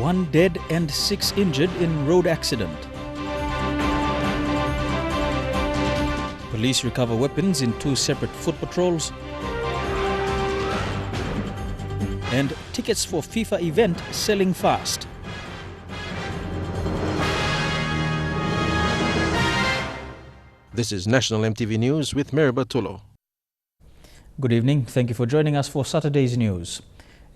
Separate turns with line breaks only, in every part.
1 dead and 6 injured in road accident. Police recover weapons in 2 separate foot patrols. And tickets for FIFA event selling fast.
This is National EMTV News with Mary Bartolo.
Good evening. Thank you for joining us for Saturday's news.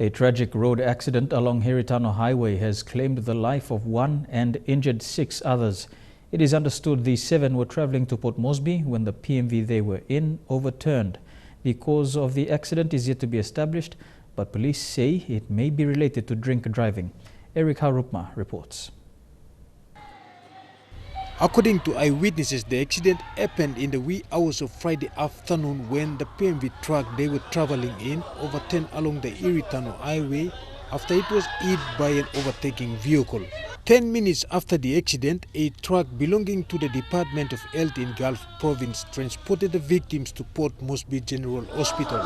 A tragic road accident along Heritano Highway has claimed the life of 1 and injured 6 others. It is understood the 7 were travelling to Port Moresby when the PMV they were in overturned. The cause of the accident is yet to be established, but police say it may be related to drink driving. Eric Harupma reports.
According to eyewitnesses, the accident happened in the wee hours of Friday afternoon when the PMV truck they were traveling in overturned along the Heritano Highway after it was hit by an overtaking vehicle. 10 minutes after the accident, a truck belonging to the Department of Health in Gulf Province transported the victims to Port Moresby General Hospital.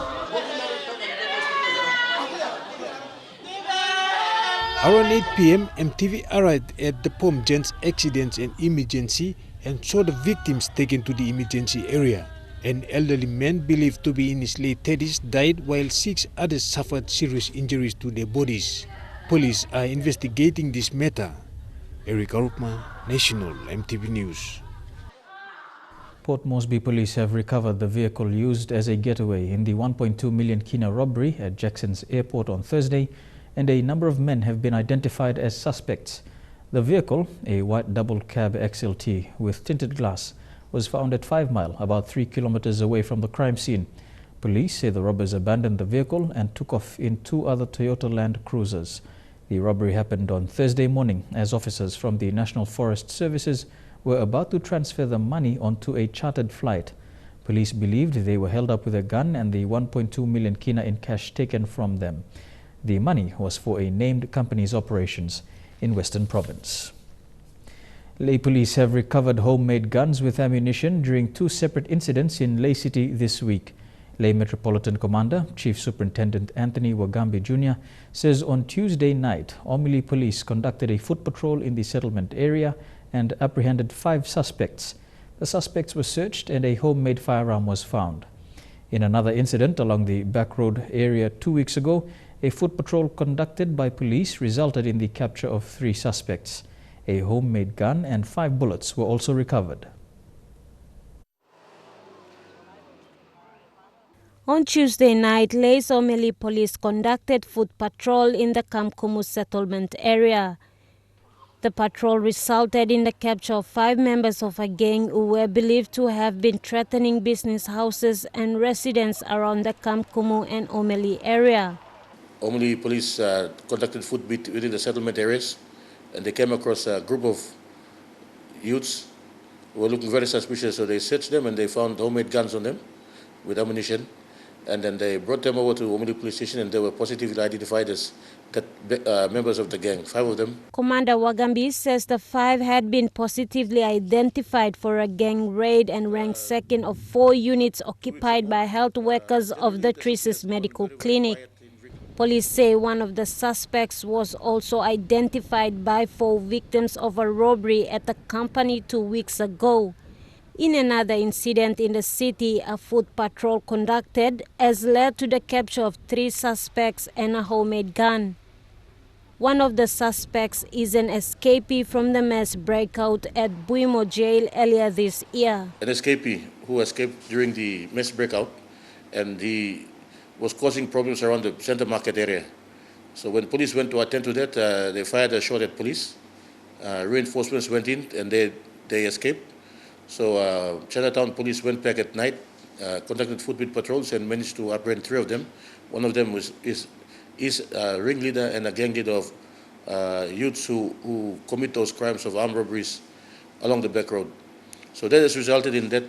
Around 8 p.m., EMTV arrived at the Pom Gents Accidents and Emergency and saw the victims taken to the emergency area. An elderly man believed to be in his late 30s died while 6 others suffered serious injuries to their bodies. Police are investigating this matter. Eric Arupma, National EMTV News.
Port Moresby police have recovered the vehicle used as a getaway in the 1.2 million kina robbery at Jackson's airport on Thursday, and a number of men have been identified as suspects. The vehicle, a white double cab XLT with tinted glass, was found at 5 Mile, about 3 kilometers away from the crime scene. Police say the robbers abandoned the vehicle and took off in 2 other Toyota Land Cruisers. The robbery happened on Thursday morning as officers from the National Forest Services were about to transfer the money onto a chartered flight. Police believed they were held up with a gun and the 1.2 million kina in cash taken from them. The money was for a named company's operations in Western Province. Lay police have recovered homemade guns with ammunition during 2 separate incidents in Lay City this week. Lay Metropolitan Commander, Chief Superintendent Anthony Wagambi Jr. says on Tuesday night, Omili police conducted a foot patrol in the settlement area and apprehended 5 suspects. The suspects were searched and a homemade firearm was found. In another incident along the back road area 2 weeks ago, a foot patrol conducted by police resulted in the capture of 3 suspects. A homemade gun and 5 bullets were also recovered.
On Tuesday night, Lay's Omili police conducted foot patrol in the Kamkumu settlement area. The patrol resulted in the capture of 5 members of a gang who were believed to have been threatening business houses and residents around the Kamkumu and Omili area.
Omili police conducted foot beat within the settlement areas, and they came across a group of youths who were looking very suspicious, so they searched them and they found homemade guns on them with ammunition, and then they brought them over to Omili police station and they were positively identified as members of the gang, 5 of them.
Commander Wagambi says the 5 had been positively identified for a gang raid and ranked second of 4 units occupied by health workers of the Trices Medical Clinic. Police say one of the suspects was also identified by 4 victims of a robbery at the company 2 weeks ago. In another incident in the city, a foot patrol conducted has led to the capture of 3 suspects and a homemade gun. One of the suspects is an escapee from the mass breakout at Buimo jail earlier this year.
An escapee who escaped during the mass breakout, and he was causing problems around the center market area. So when police went to attend to that, they fired a shot at police. Reinforcements went in and they escaped. So Chinatown police went back at night, conducted footbeat patrols and managed to apprehend 3 of them. One of them is a ringleader and a gang leader of youths who commit those crimes of armed robberies along the back road. So that has resulted in that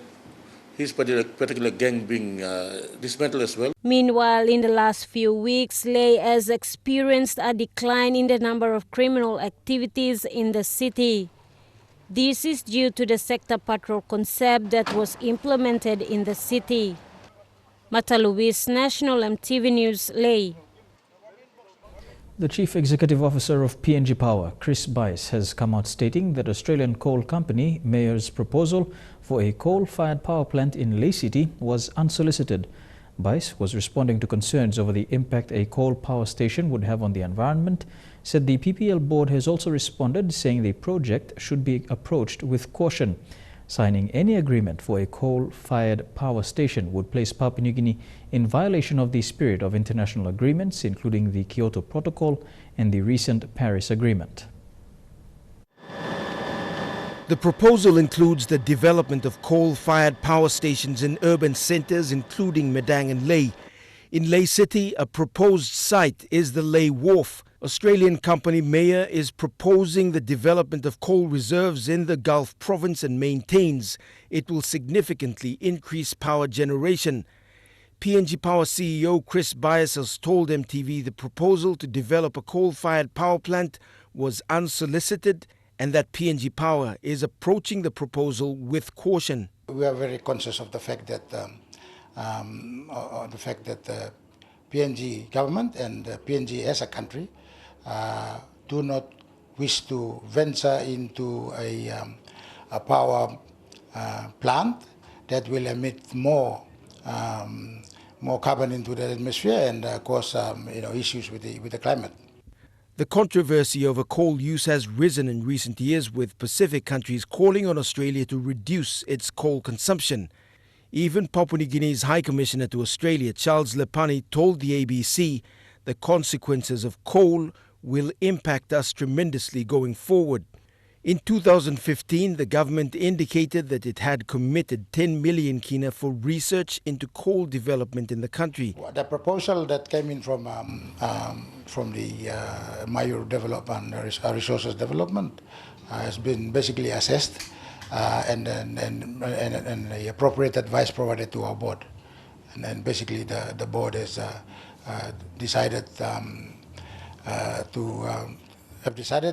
his particular gang being dismantled as well.
Meanwhile, in the last few weeks, Lay has experienced a decline in the number of criminal activities in the city. This is due to the sector patrol concept that was implemented in the city. Mata Luis, National EMTV News, Lay.
The Chief Executive Officer of PNG Power, Chris Bice, has come out stating that Australian coal company Mayor's proposal for a coal-fired power plant in Ley City was unsolicited. Bice was responding to concerns over the impact a coal power station would have on the environment, said the PPL board has also responded, saying the project should be approached with caution. Signing any agreement for a coal-fired power station would place Papua New Guinea in violation of the spirit of international agreements, including the Kyoto Protocol and the recent Paris Agreement.
The proposal includes the development of coal-fired power stations in urban centres, including Medang and Ley. In Ley City, a proposed site is the Ley Wharf. Australian company Mayor is proposing the development of coal reserves in the Gulf province and maintains it will significantly increase power generation. PNG Power CEO Chris Bice has told EMTV the proposal to develop a coal-fired power plant was unsolicited and that PNG Power is approaching the proposal with caution.
We are very conscious of the fact that the PNG government and PNG as a country do not wish to venture into a power plant that will emit more carbon into the atmosphere and cause issues with the climate.
The controversy over coal use has risen in recent years, with Pacific countries calling on Australia to reduce its coal consumption. Even Papua New Guinea's High Commissioner to Australia, Charles Lepani, told the ABC the consequences of coal will impact us tremendously going forward. In 2015, the government indicated that it had committed 10 million kina for research into coal development in the country.
The proposal that came in from the Mayor Development Resources Development has been basically assessed and the appropriate advice provided to our board. And then basically the board has decided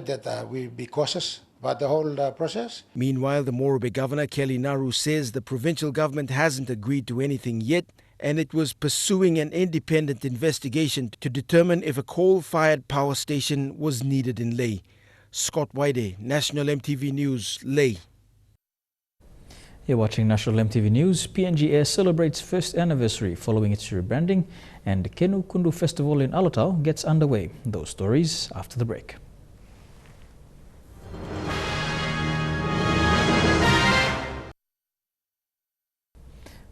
that we be cautious about the whole process.
Meanwhile, the Morobe Governor, Kelly Naru, says the provincial government hasn't agreed to anything yet, and it was pursuing an independent investigation to determine if a coal-fired power station was needed in Ley. Scott Waide, National EMTV News, Ley.
You're watching National EMTV News. PNG Air celebrates first anniversary following its rebranding, and Kundu Festival in Alatau gets underway. Those stories after the break.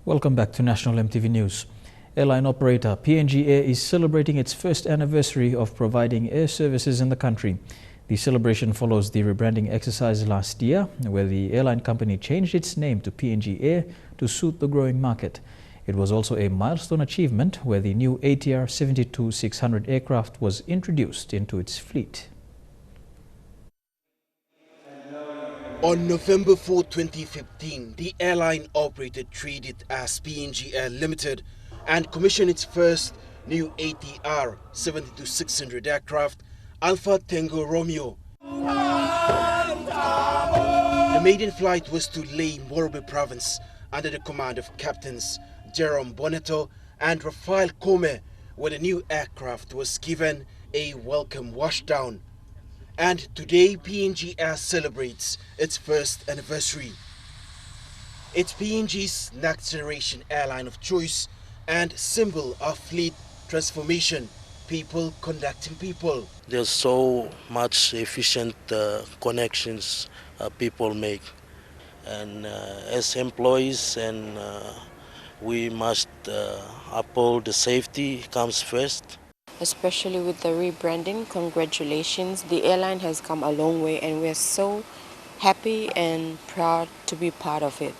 Welcome back to National EMTV News. Airline operator PNG Air is celebrating its first anniversary of providing air services in the country. The celebration follows the rebranding exercise last year, where the airline company changed its name to PNG Air to suit the growing market. It was also a milestone achievement where the new ATR 72-600 aircraft was introduced into its fleet.
On November 4, 2015, the airline operator traded as PNG Air Limited and commissioned its first new ATR 72-600 aircraft, Alpha Tango Romeo. The maiden flight was to Ley, Morobe Province under the command of Captains Jerome Boneto and Rafael Kome, where the new aircraft was given a welcome washdown. And today PNG Air celebrates its first anniversary. It's PNG's next generation airline of choice and symbol of fleet transformation, people connecting people.
There's so much efficient connections people make, and as employees, and we must uphold the safety comes first.
Especially with the rebranding, congratulations. The airline has come a long way and we're so happy and proud to be part of it.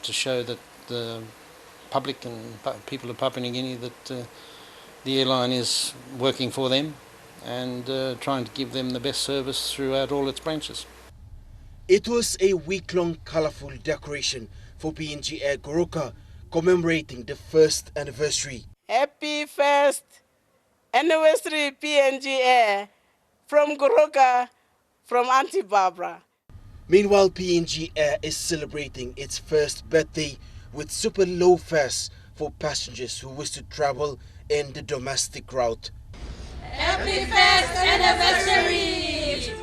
To show that the public and people of Papua New Guinea that the airline is working for them and trying to give them the best service throughout all its branches.
It was a week-long colourful decoration for PNG Air Goroka commemorating the first anniversary.
Happy first anniversary PNG Air from Goroka, from Auntie Barbara.
Meanwhile, PNG Air is celebrating its first birthday with super low fares for passengers who wish to travel in the domestic route.
Happy first anniversary!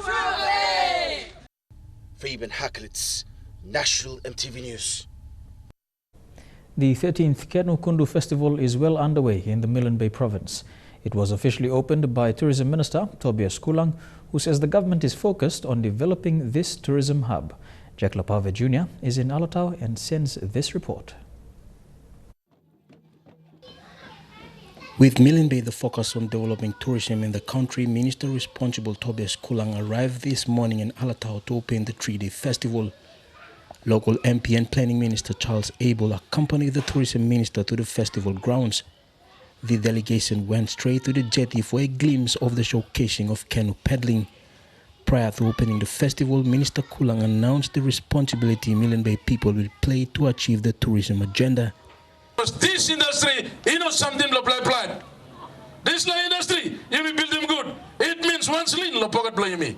Fabian Haklitz, National MTV News.
The 13th Kundu Festival is well underway in the Milne Bay province. It was officially opened by Tourism Minister Tobias Kulang, who says the government is focused on developing this tourism hub. Jack Lapave Jr. is in Alatau and sends this report.
With Milne Bay the focus on developing tourism in the country, Minister responsible Tobias Kulang arrived this morning in Alatau to open the 3-day festival. Local MP and Planning Minister Charles Abel accompanied the Tourism Minister to the festival grounds. The delegation went straight to the jetty for a glimpse of the showcasing of canoe paddling. Prior to opening the festival, Minister Kulang announced the responsibility Milne Bay people will play to achieve the tourism agenda.
This industry, you know something lo plan. This industry, if we build them good, it means once lean lo pocket play me.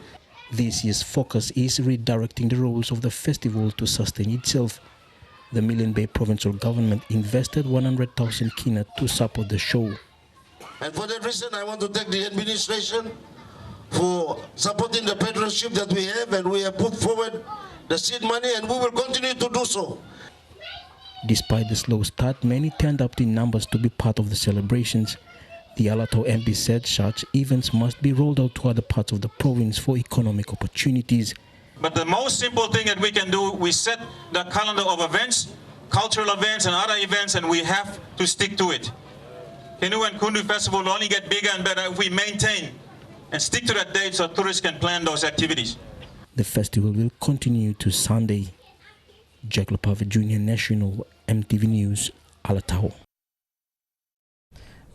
This year's focus is redirecting the roles of the festival to sustain itself. The Milne Bay provincial government invested 100,000 kina to support the show.
And for that reason, I want to thank the administration for supporting the partnership that we have, and we have put forward the seed money, and we will continue to do so.
Despite the slow start, many turned up in numbers to be part of the celebrations. The Alatau MP said such events must be rolled out to other parts of the province for economic opportunities.
But the most simple thing that we can do, we set the calendar of events, cultural events and other events, and we have to stick to it. Kenu and Kundu Festival will only get bigger and better if we maintain and stick to that date so tourists can plan those activities.
The festival will continue to Sunday. Jack Lapave Jr., National MTV News, Alatau.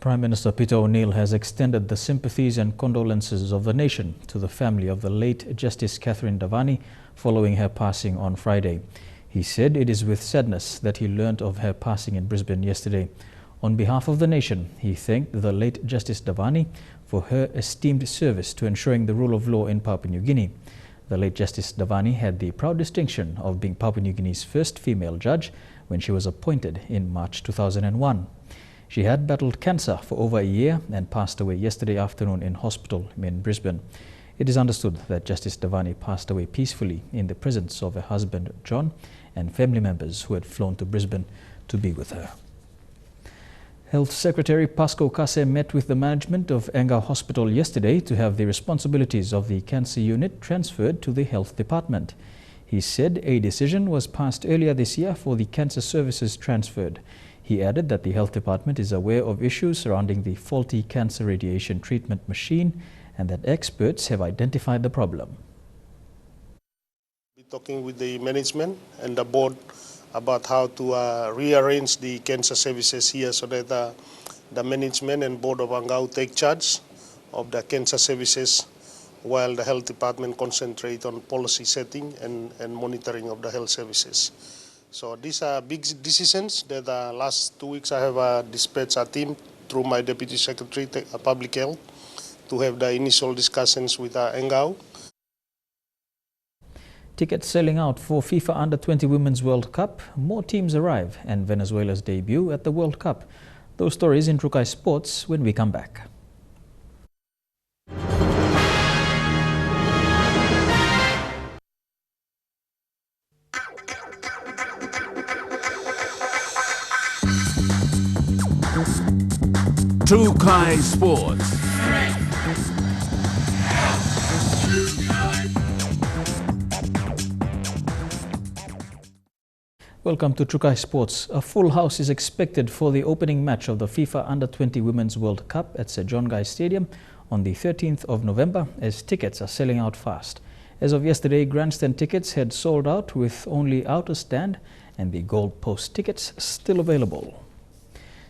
Prime Minister Peter O'Neill has extended the sympathies and condolences of the nation to the family of the late Justice Catherine Davani following her passing on Friday. He said it is with sadness that he learnt of her passing in Brisbane yesterday. On behalf of the nation, he thanked the late Justice Davani for her esteemed service to ensuring the rule of law in Papua New Guinea. The late Justice Davani had the proud distinction of being Papua New Guinea's first female judge when she was appointed in March 2001. She had battled cancer for over a year and passed away yesterday afternoon in hospital in Brisbane. It is understood that Justice Davani passed away peacefully in the presence of her husband John and family members who had flown to Brisbane to be with her. Health Secretary Pasco Kase met with the management of Engau Hospital yesterday to have the responsibilities of the cancer unit transferred to the Health Department. He said a decision was passed earlier this year for the cancer services transferred. He added that the Health Department is aware of issues surrounding the faulty cancer radiation treatment machine and that experts have identified the problem.
We're talking with the management and the board about how to rearrange the cancer services here so that the management and board of Engau take charge of the cancer services while the Health Department concentrate on policy setting and monitoring of the health services. So these are big decisions that last 2 weeks I have dispatched a team through my Deputy Secretary Public Health to have the initial discussions with Engau.
Tickets selling out for FIFA Under-20 Women's World Cup. More teams arrive and Venezuela's debut at the World Cup. Those stories in Trukai Sports when we come back.
Trukai Sports.
Welcome to Trukai Sports. A full house is expected for the opening match of the FIFA Under-20 Women's World Cup at Sir John Guy Stadium on the 13th of November as tickets are selling out fast. As of yesterday, grandstand tickets had sold out with only outer stand and the goal post tickets still available.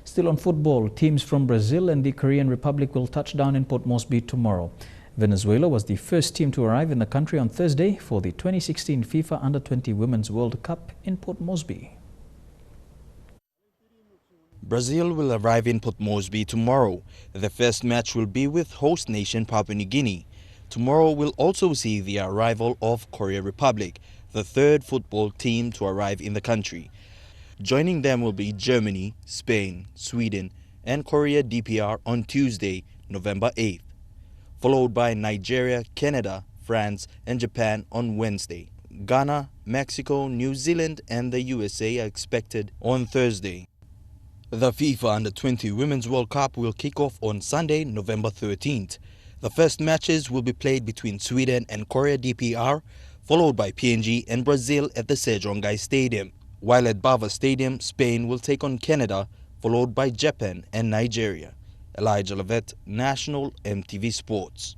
Still on football, teams from Brazil and the Korean Republic will touch down in Port Moresby tomorrow. Venezuela was the first team to arrive in the country on Thursday for the 2016 FIFA Under-20 Women's World Cup in Port Moresby.
Brazil will arrive in Port Moresby tomorrow. The first match will be with host nation Papua New Guinea. Tomorrow will also see the arrival of Korea Republic, the third football team to arrive in the country. Joining them will be Germany, Spain, Sweden and Korea DPR on Tuesday, November 8th. followed by Nigeria, Canada, France and Japan on Wednesday. Ghana, Mexico, New Zealand and the USA are expected on Thursday. The FIFA Under-20 Women's World Cup will kick off on Sunday, November 13th. The first matches will be played between Sweden and Korea DPR, followed by PNG and Brazil at the Sejonggai Stadium. While at Bava Stadium, Spain will take on Canada, followed by Japan and Nigeria. Elijah Levet, National MTV Sports.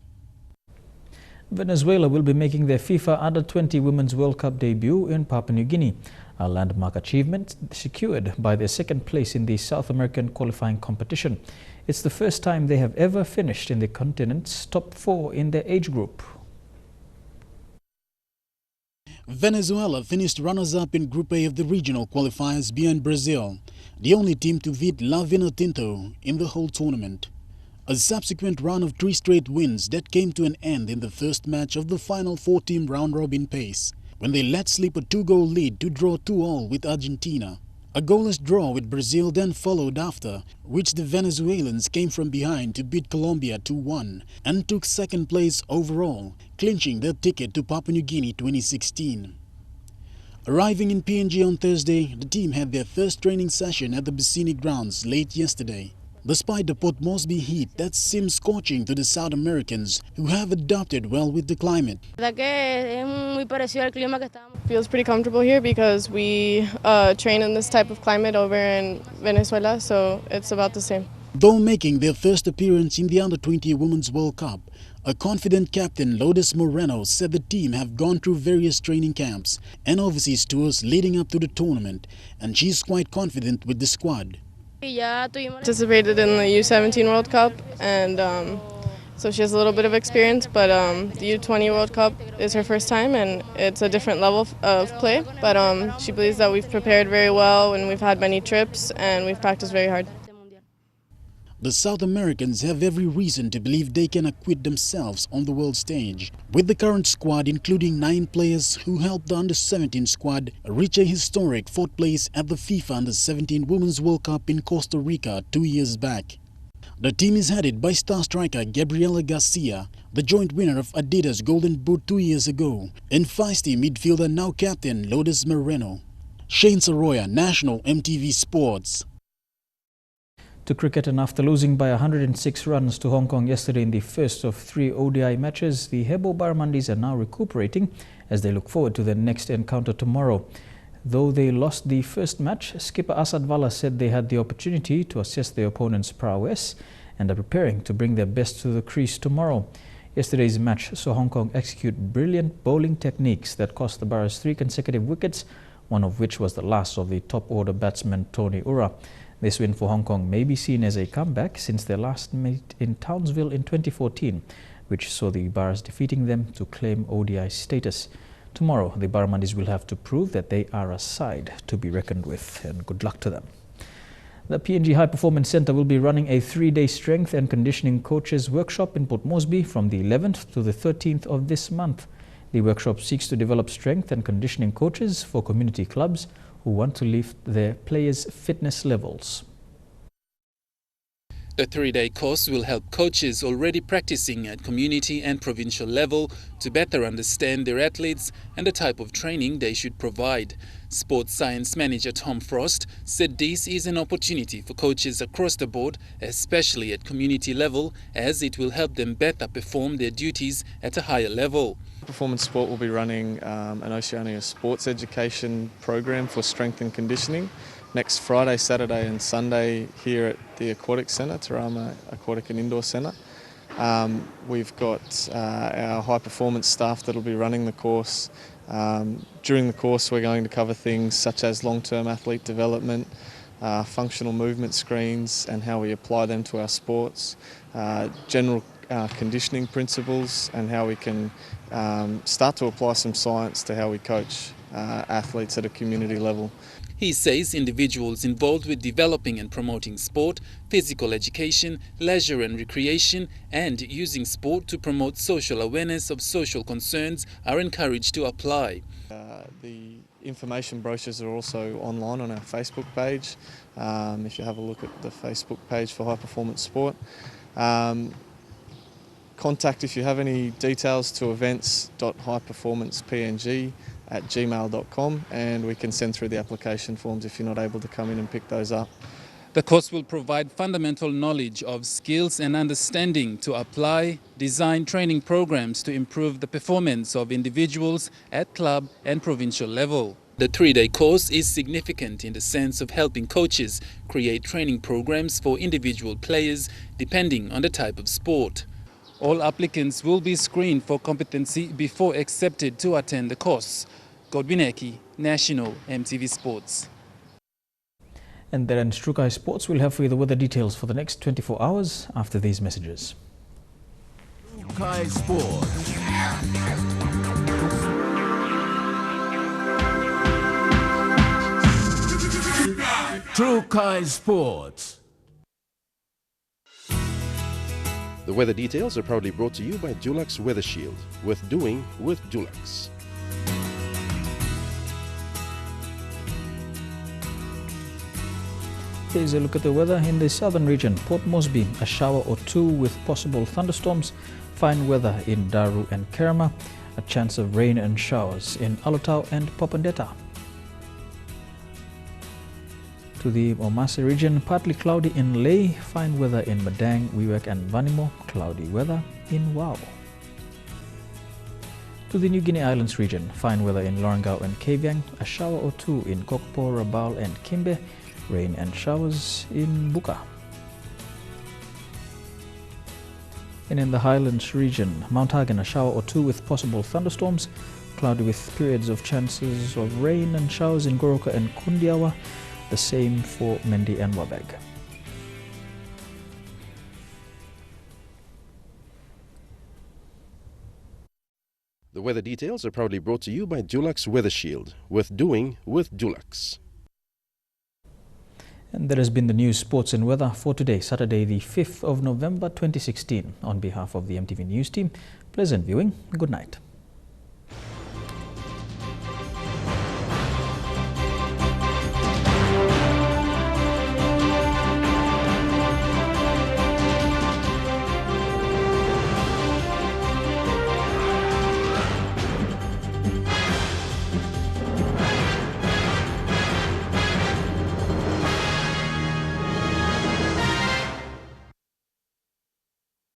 Venezuela will be making their FIFA Under-20 Women's World Cup debut in Papua New Guinea, a landmark achievement secured by their second place in the South American qualifying competition. It's the first time they have ever finished in the continent's top 4 in their age group.
Venezuela finished runners-up in Group A of the regional qualifiers behind Brazil, the only team to beat La Vinotinto in the whole tournament. A subsequent run of 3 straight wins that came to an end in the first match of the final 4-team round-robin pace, when they let slip a 2-goal lead to draw 2-2 with Argentina. A goalless draw with Brazil then followed after, which the Venezuelans came from behind to beat Colombia 2-1 and took second place overall, clinching their ticket to Papua New Guinea 2016. Arriving in PNG on Thursday, the team had their first training session at the Bicini grounds late yesterday. Despite the Port Moresby heat that seems scorching to the South Americans, who have adapted well with the climate.
Feels pretty comfortable here because we train in this type of climate over in Venezuela, so it's about the same.
Though making their first appearance in the Under-20 Women's World Cup, a confident captain, Lourdes Moreno, said the team have gone through various training camps and overseas tours leading up to the tournament, and she's quite confident with the squad.
Participated in the U17 World Cup, and so she has a little bit of experience, but the U20 World Cup is her first time and it's a different level of play, but she believes that we've prepared very well and we've had many trips and we've practiced very hard.
The South Americans have every reason to believe they can acquit themselves on the world stage, with the current squad including 9 players who helped the Under-17 squad reach a historic 4th place at the FIFA Under-17 Women's World Cup in Costa Rica 2 years back. The team is headed by star striker Gabriela Garcia, the joint winner of Adidas Golden Boot 2 years ago, and feisty midfielder now captain Lourdes Moreno. Shane Saroya, National MTV Sports.
To cricket, and after losing by 106 runs to Hong Kong yesterday in the first of 3 ODI matches, the Hebo Barramundis are now recuperating as they look forward to their next encounter tomorrow. Though they lost the first match, skipper Asad Vala said they had the opportunity to assess their opponent's prowess and are preparing to bring their best to the crease tomorrow. Yesterday's match saw Hong Kong execute brilliant bowling techniques that cost the Barras 3 consecutive wickets, one of which was the last of the top-order batsman Tony Ura. This win for Hong Kong may be seen as a comeback since their last meet in Townsville in 2014, which saw the Barras defeating them to claim ODI status. Tomorrow, the Barramundis will have to prove that they are a side to be reckoned with, and good luck to them. The PNG High Performance Centre will be running a 3-day strength and conditioning coaches workshop in Port Moresby from the 11th to the 13th of this month. The workshop seeks to develop strength and conditioning coaches for community clubs who want to lift their players' fitness levels.
The 3-day course will help coaches already practicing at community and provincial level to better understand their athletes and the type of training they should provide. Sports Science Manager Tom Frost said this is an opportunity for coaches across the board, especially at community level, as it will help them better perform their duties at a higher level.
Performance Sport will be running an Oceania sports education program for strength and conditioning next Friday, Saturday and Sunday here at the Aquatic Centre, Tarama Aquatic and Indoor Centre. We've got our high performance staff that will be running the course. During the course we're going to cover things such as long-term athlete development, functional movement screens and how we apply them to our sports, general conditioning principles and how we can start to apply some science to how we coach athletes at a community level.
He says individuals involved with developing and promoting sport, physical education, leisure and recreation, and using sport to promote social awareness of social concerns are encouraged to apply.
The information brochures are also online on our Facebook page. If you have a look at the Facebook page for High Performance Sport. contact if you have any details to events.highperformancepng@gmail.com, and we can send through the application forms if you're not able to come in and pick those up.
The course will provide fundamental knowledge of skills and understanding to apply, design training programs to improve the performance of individuals at club and provincial level. The 3-day course is significant in the sense of helping coaches create training programs for individual players depending on the type of sport. All applicants will be screened for competency before accepted to attend the course. Godwin Eki, National EMTV Sports.
And there in Strukai Sports, we'll have for you the weather details for the next 24 hours after these messages.
Strukai Sports. Strukai Sports.
The weather details are proudly brought to you by Dulux Weather Shield. Worth doing with Dulux.
Here's a look at the weather in the southern region. Port Moresby, a shower or two with possible thunderstorms. Fine weather in Daru and Kerama. A chance of rain and showers in Alotau and Popondetta. To the Omasi region, partly cloudy in Lae. Fine weather in Madang, Wewak and Vanimo. Cloudy weather in Wau. To the New Guinea Islands region, fine weather in Lorengau and Kavieng. A shower or two in Kokpo, Rabaul and Kimbe. Rain and showers in Buka. And in the Highlands region, Mount Hagen, a shower or two with possible thunderstorms. Cloudy with periods of chances of rain and showers in Goroka and Kundiawa. The same for Mendi and Wabag.
The weather details are proudly brought to you by Dulux Weather Shield. Worth doing with Dulux.
And that has been the news, sports and weather for today, Saturday the 5th of November 2016. On behalf of the EMTV News team, pleasant viewing. Good night.